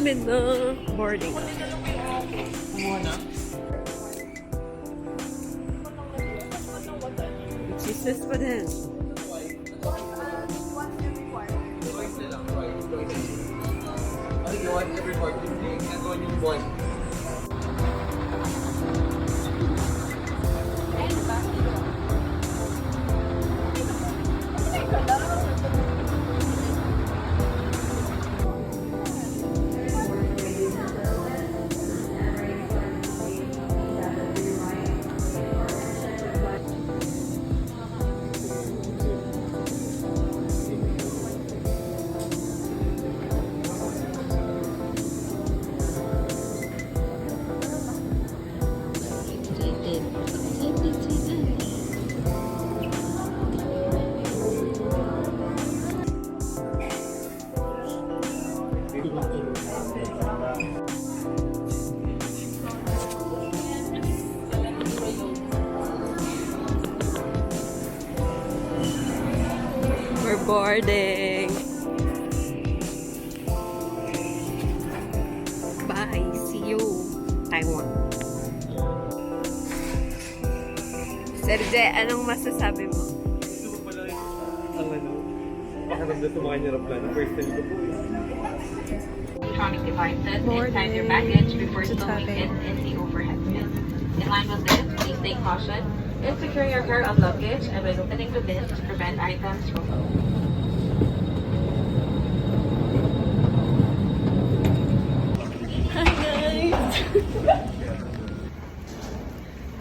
namin na boarding. Jesus pa din. We're boarding. Bye. See you, Taiwan. Serge, anong masasabi mo? Gusto ko pala ang pakiramdam sa mga aeroplano. First time ko po Electronic devices inside your baggage before stowing it in the overhead bin. In line with this, please take caution in securing your car of luggage and when opening the bin to prevent items from Hi guys!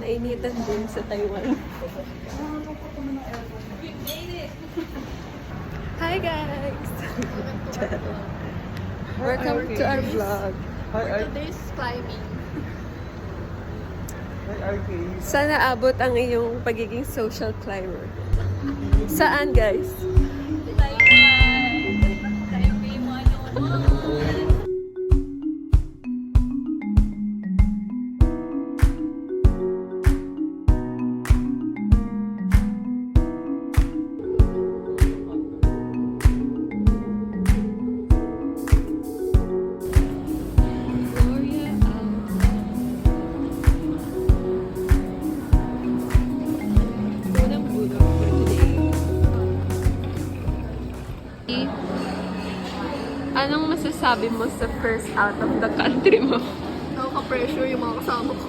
Nainitan din sa Taiwan. Hi guys! Welcome to our vlog. Today's climbing. Sana abot ang iyong pagiging social climber. Saan guys? Anong masasabi mo sa first out of the country mo? Nakaka-pressure yung mga kasama ko.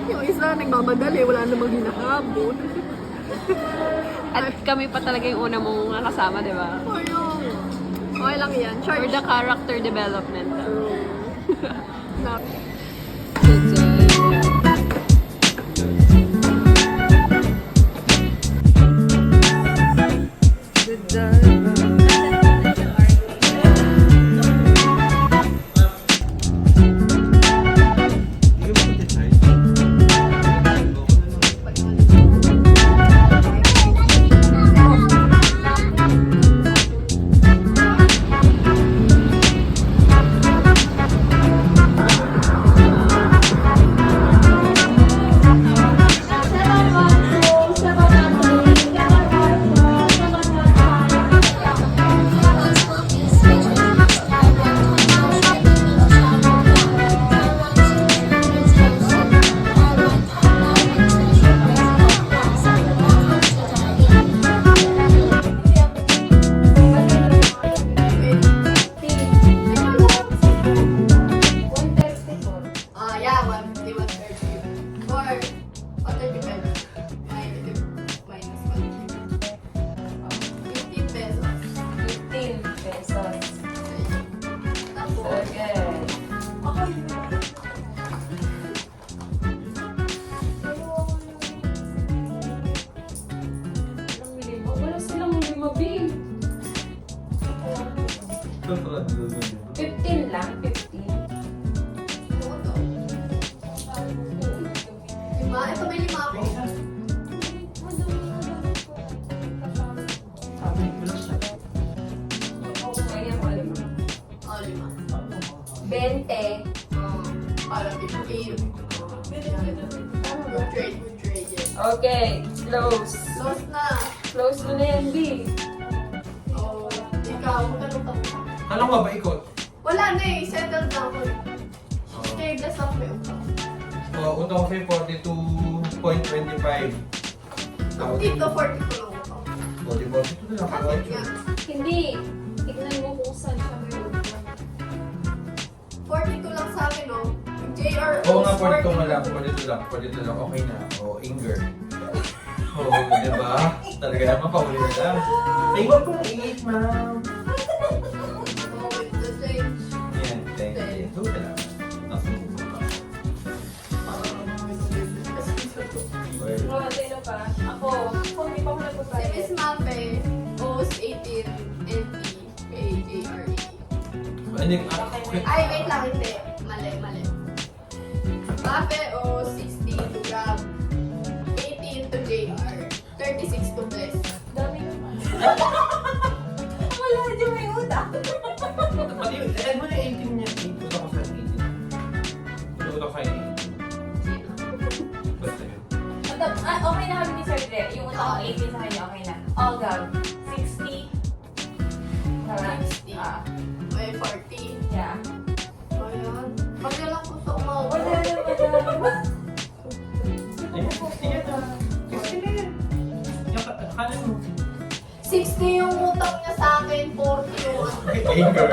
Yung isa, nagmamadali, wala namang hinahabol. At kami pa talaga yung una mong kasama, di ba? Okay lang yan. For the character development. Na- yeah, 150, 130. Or, 130 minus 15 pesos. 15 pesos. Tapos, Okay. Wala silang limabi. 15 lang, 15. lima. Ito may lima ako. Ayan mo, alam mo. Oh, lima. 20. Para 15. Good trade, good trade. Yes. Okay, close. Lost na. Close mo na yan, B. Oh, ikaw, magkano ka? Alam mo ba ikot? Wala na eh, settled na ako. Kaya gas ako may utang. Utang ko sa'yo 42.25. Dito, 42 lang utang. 42 na lang. Bakit nga? Hindi. Tignan mo kung saan siya may utang. 42 lang sa akin, no? JR Oo nga, 42 na lang. 42 lang. Okay na. Inger. Diba? Talaga naman, pauli na lang. Ay, huwag kong i-eat, ma'am. Oh, with the change. Yan, thank you. Ito ka lang. Nasubo ka. Oh, sino pa? Ako. Kung hindi pa ako Si nagpapayag. Miss Mape, OS 18, NT, KJRE. Ay, wait lang, hindi. Mali. Mape, OS 16 to Grab, 18 to JR, 36 to Bless. Dami naman. Wala, di may utang. Pati yun, alam mo na 18 niya. 18 ako sa 18. Puto ko kayo 18. Basta yun. Okay na kami ni Sir Dre. Yung utang ko 18 sa kanya, okay na. All gab. 60. Tara. 60. May 40. Yeah. Ayan. Pagkalang ko sa umawa. Wala naman. Sige na. Sige na yan. Akala mo. 60 yung utang niya sa akin, 40 yung ano. Anger.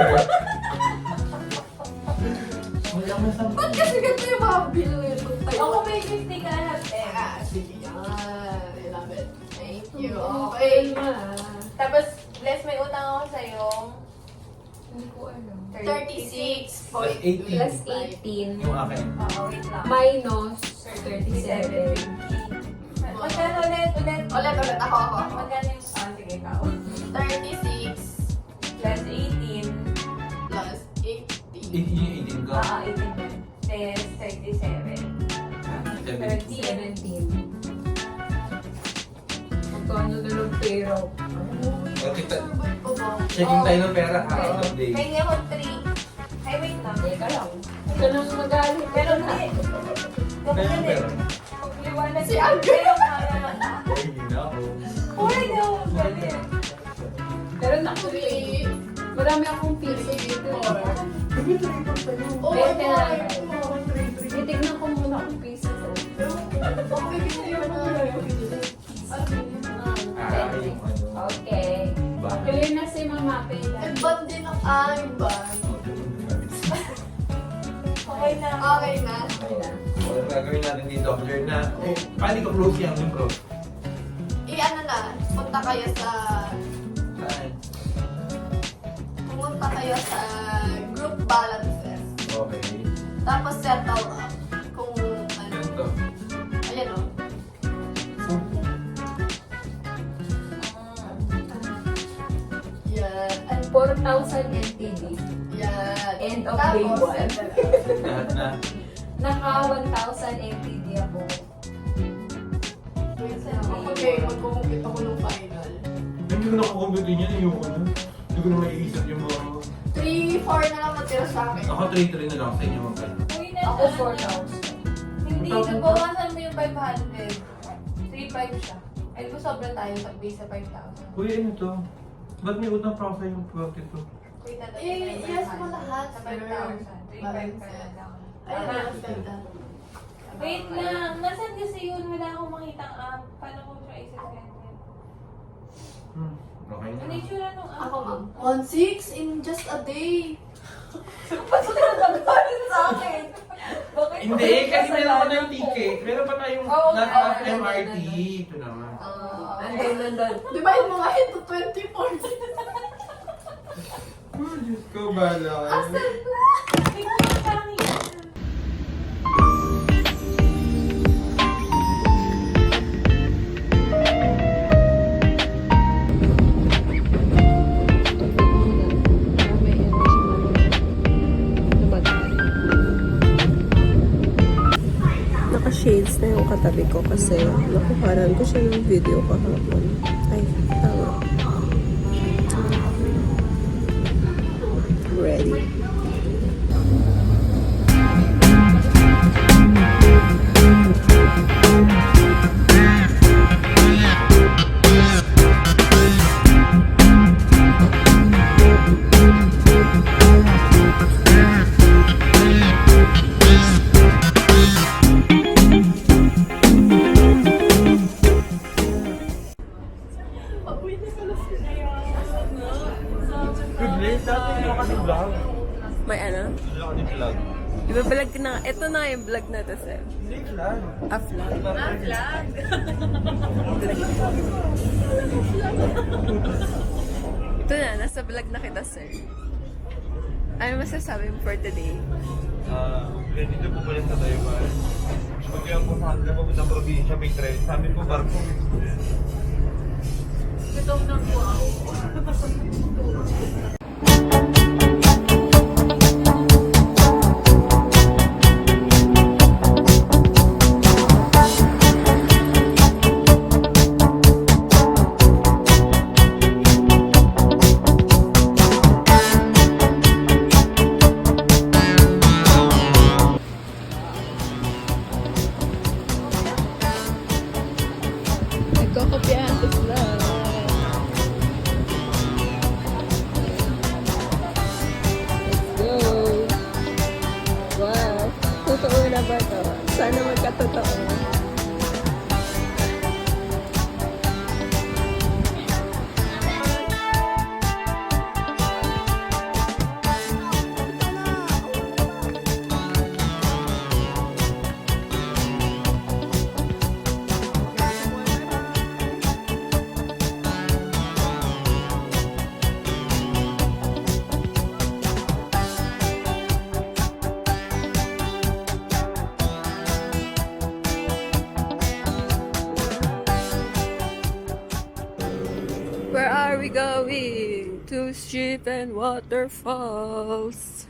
Wala mo sa Ba't kasi ganito yung mga bill ko tayo? Ako may 50 ka lahat eh. Sige yan. I love it. Thank you. Okay. Tapos, bless may utang ako sa'yo. Hindi ko alam. 36. Plus 18. Plus 18 Yung akin. Oo, wait lang. minus 37. Magkano ulit? Ulit. Ako. Magkano yung... Ah, sige, ikaw. 36 Plus 18. plus 18 80. ka. 18 din. Plus 37. 17. Magkano na lang pera? Survive ko ba? Checking tayo ng pera ha. Okay. Update. Kaya ako 3. Ay, wait lang. Teka lang. Ito nang magalit. Pero hindi. Tayo ng pera. Pagliwanag. Si Andrew. Pero para. Ay, hindi na ako. Uy, no. Galit. Pero nakulit. Marami akong piso dito. Oh, Bente my lang. God. Titignan ko muna kung piso to. Okay, gusto yun na. Yung ano. Okay. Ba? Clear na si Mama Pela. Eh, ba't din ang aking ba? Okay na. Okay na. Ano gagawin natin dito? Clear na. Paano ko close yan? Yung close. Ano na, punta kayo sa... Saan? Pumunta kayo sa group balances. Okay. Tapos settle up. Kung ano. Ganito. Ayan o. Yan. 4,000 NTD. Yan. End of Tapos, day one. settle up. Lahat na. Naka 1,000 NTD ako. Okay, magkukumpit ako ng final. Hindi ko nakakumpute niya. Yung ano. Hindi ko na maiisip yung mga... 3-4 na lang natira sa akin. Ako 3-3 na lang sa inyo magkano. Uy, na. Ako 4,000. Hindi, nabawasan mo yung 500. 3,500 siya. Ay, di ba sobrang tayo pag base sa 5,000? Kuya, ano to? Ba't may utang pa ako sa yung 42? Uy, tatapos Eh, yes mo lahat. Sa 5,000. 3,500 ka na lang. Ayan Tama. na, ganda. Wait lang. Nasaan kasi yun? Wala akong makitang app. Paano ko siya isa-send? Okay na. Ano yung tsura nung app? Ako ma'am. 1-6 in just a day. Ba't ka nagagalit sa akin? Bakit? Hindi, kasi meron pa tayong ticket. Meron pa tayong Oo, MRT. Ito naman. Nandun. Di ba yung mga hit to 24? Oh, Diyos ko, bala. Tingnan mo parang yan. Naka-shades na yung katabi ko kasi nakuharan ko siya ng video kahapon. Ay, tama. Ready. Iba-vlog na. Ito na yung vlog na to, Seb. Hindi lang. A-vlog. Ito na, nasa vlog na kita, sir. Ano masasabi mo for today? Dito po pala sa Taiwan. Pag kaya po sa kanila, papuntang probinsya, may train. Sabi po, barko. Gutom na po ako. Nagkakopyahan to sila. Let's go! Wow! Totoo na ba to? Sana magkatotoo. Where are we going? To street and waterfalls.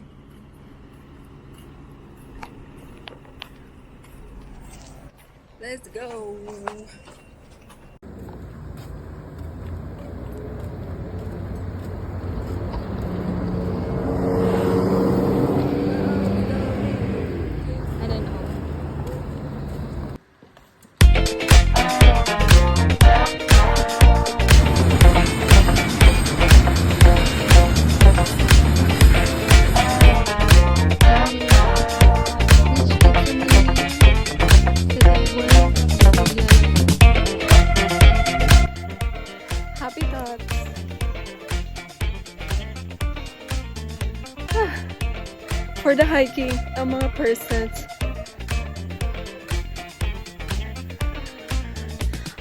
Let's go. I don't know. Happy thoughts. For the hiking, ang mga persons.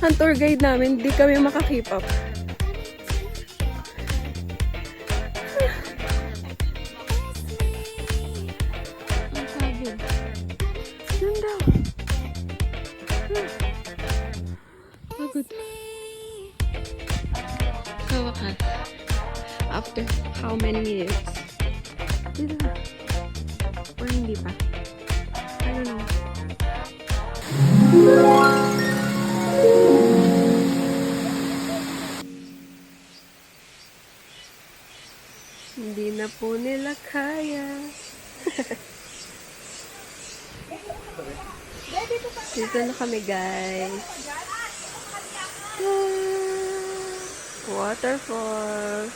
Ang tour guide namin, di kami makakip up. Ang pagod. Yun daw. Pagod. Sa wakas, after how many minutes? Dito na. Or hindi pa? I don't know. Hindi na po nila kaya. Dito na kami, guys. Waterfall.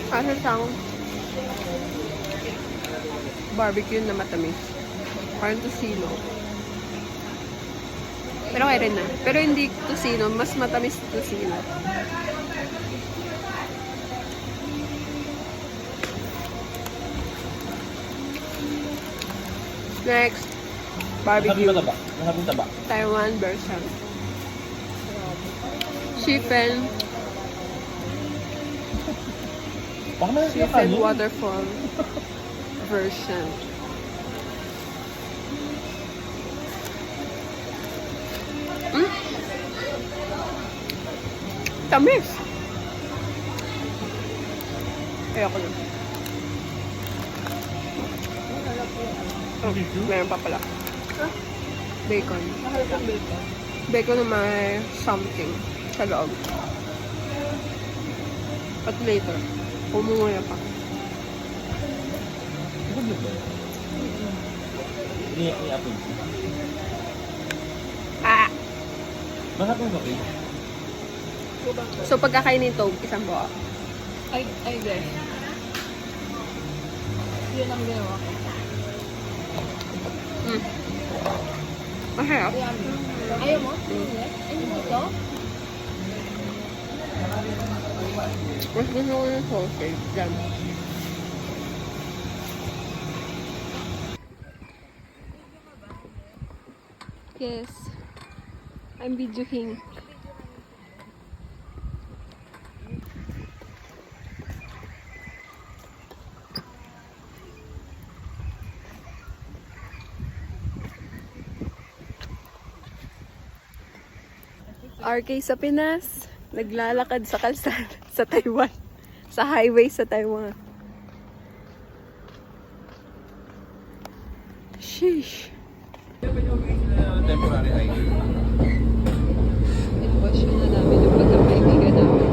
Ano siyang barbecue na matamis. Parang tocino. Pero kaya rin na. Pero hindi tocino. Mas matamis tocino. Next. Barbecue. Taiwan version. Chicken. Chicken waterfall version. Tamis! Ayoko na. Oh, meron pa pala. Bacon. Bacon na may something sa loob. At later, pumungula pa. Ah! Masarap yung kape. So, pagkakainin ito, isang buo. Ay, guys. Yun ang ginawa ko. Masarap. Ayaw mo? Ayaw mo ito? Mas gusto ko yung sausage. Yan. Yes. I'm videoing. RK sa Pinas, naglalakad sa kalsada sa Taiwan. Sa highway sa Taiwan. Sheesh. Temporary ID. Inbasyon na namin yung pagkakaibigan namin.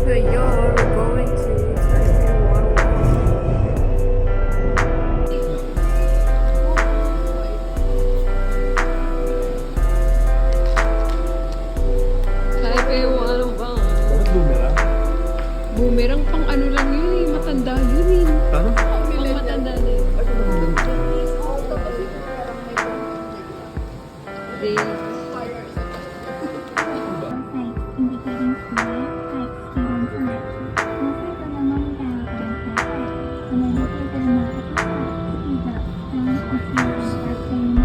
So you're going to Taiwan. Taipei 101. Bakit boomerang? Boomerang pang ano lang yun eh. Matanda yun eh. Ano? Pang matanda na yun. Days. indicating flight type student flight. Mostly for the non-bound flight. And then for the multiple speed up, down or speed up are saying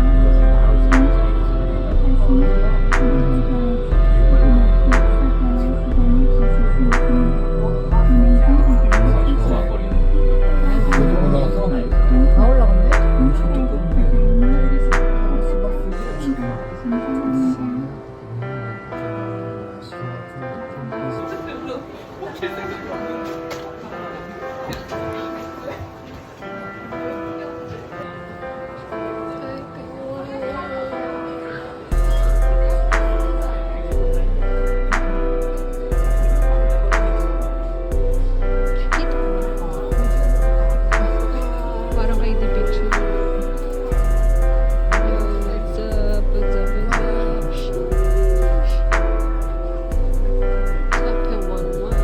Parang ID picture. Yo, what's up? What's up? What's up? Sheesh. Taipei 101.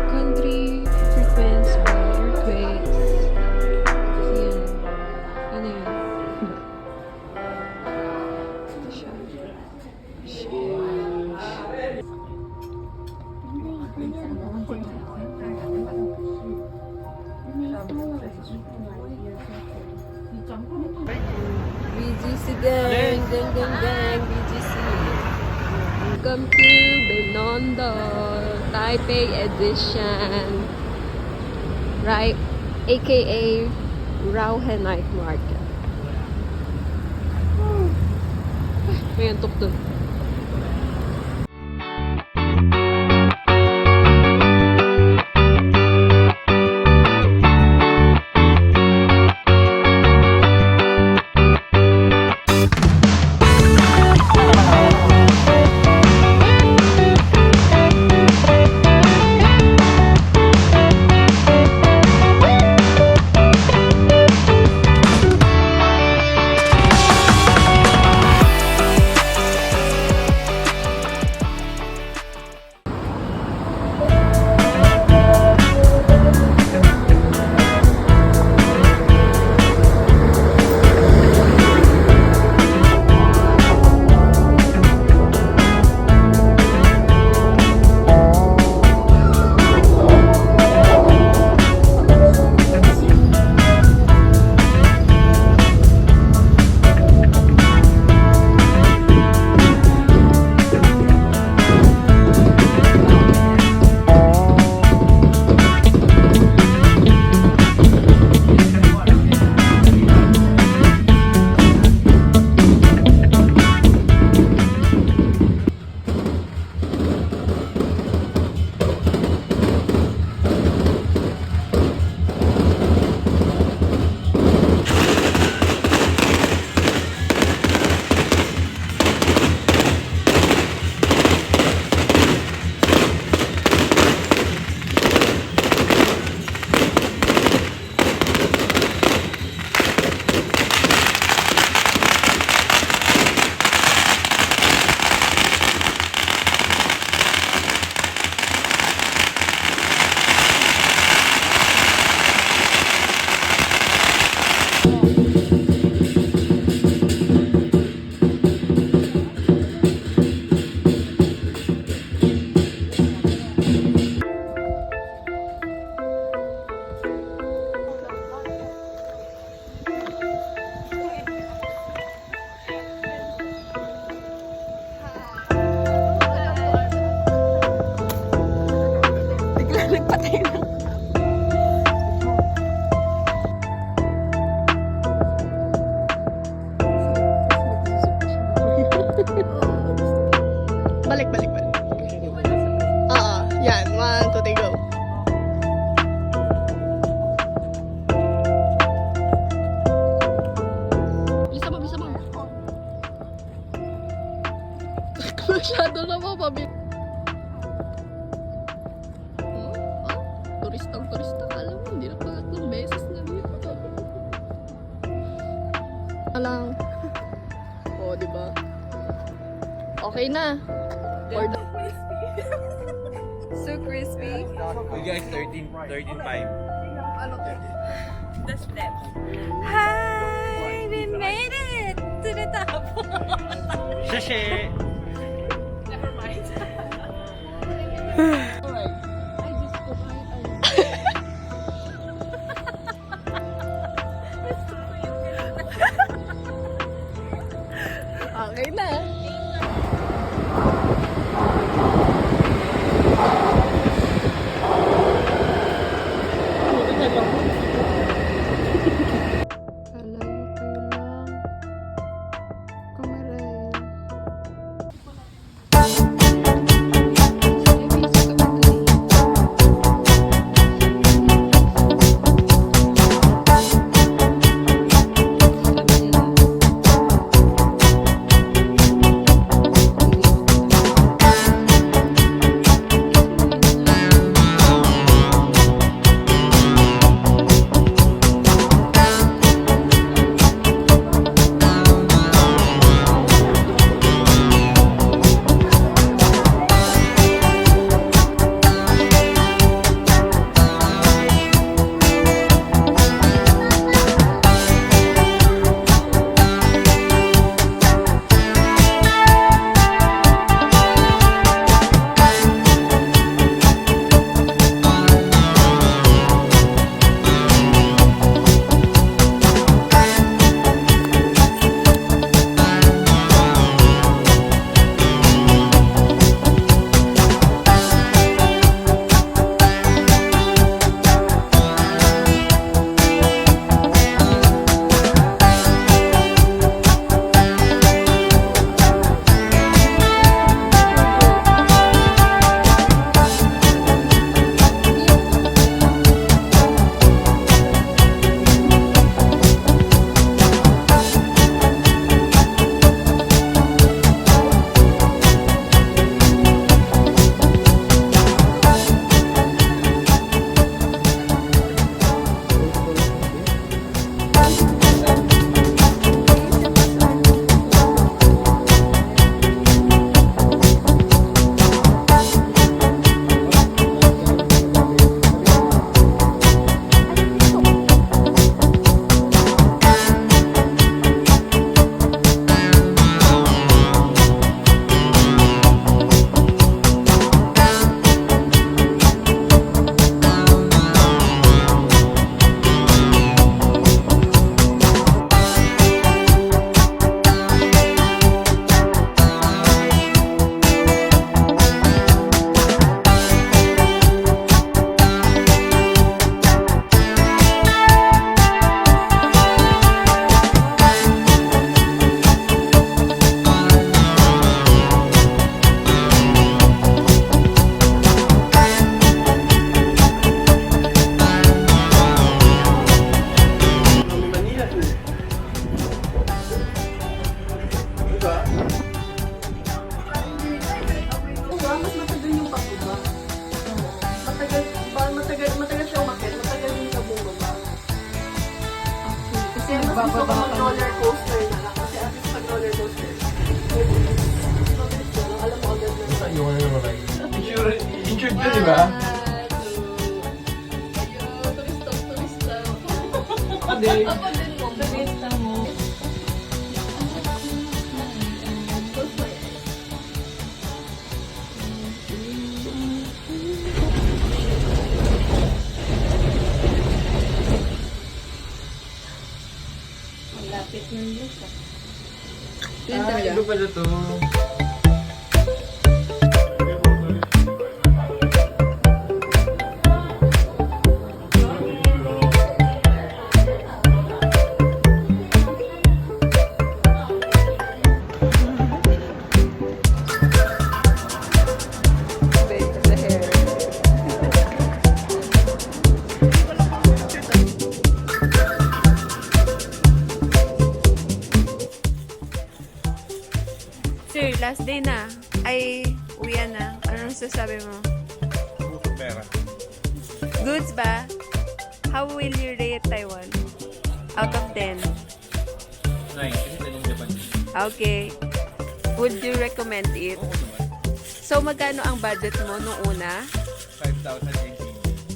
Country frequency earthquakes. Yan. Ano yun? Ito siya. Sheesh. BGC gang, gang, gang, gang, BGC. Welcome to Binondo Taipei edition, right? AKA Rauhe Night Market. May antok dun. Masyado na mapabili. Turista. Alam mo, hindi na pangatlong beses na dito. Alang. Oo, diba? Okay na. For the... So crispy. You guys, 13.5. The steps. Hi! We made it to the top! Shashi! Never mind. I just go Okay na. Kasi mas gusto ko mag-roller coaster na lang. Kasi at least pag roller coaster, alam mo agad na. Sa'yo ka na naman kayo. Insured ka, di ba? Turista. Hindi. Ako din mo. Turista mo. Lapit ng lusa. Iba pala to. Sir, last day na. Ay, uwian na. Anong sasabi mo? Pusok pera. Goods ba? How will you rate Taiwan? Out of 10. 9, kasi tanong Japan. Okay. Would you recommend it? Oo naman. So, magkano ang budget mo nung una? 5,000 NTD.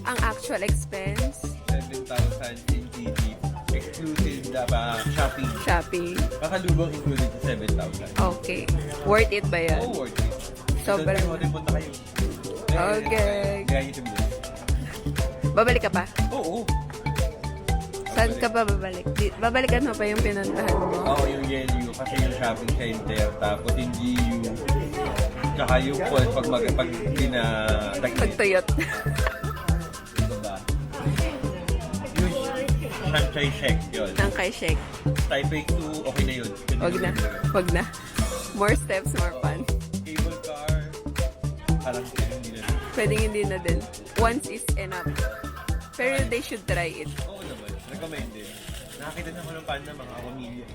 Ang actual expense? 7,000 NTD. Exclusive na ba? Shopping. Shopping. Pakalubong included sa 7,000. Okay. Worth it ba yan? Oh, worth it. Sobrang- Doon kayo punta kayo. Okay. Gaya nyo tumulong. Babalik ka pa? Oo. Saan ka pa babalik? Babalikan mo pa yung pinuntahan mo? Oo, yung YLU. Kasi yung shopping center. Tapos yung GU. Tsaka yung Paul pag pinataglit. Pagtuyot. Ito ba? Yung Shanghai Shek yun. Ang kay Shek. Taipei 2, okay na yun. Wag na. Wag na. More steps, more fun. Cable car. Parang hindi na. Pwedeng hindi na din. Once is enough. Pero they should try it. Oo naman. Recommended. Nakakita na ko ng paano ng mga pamilya.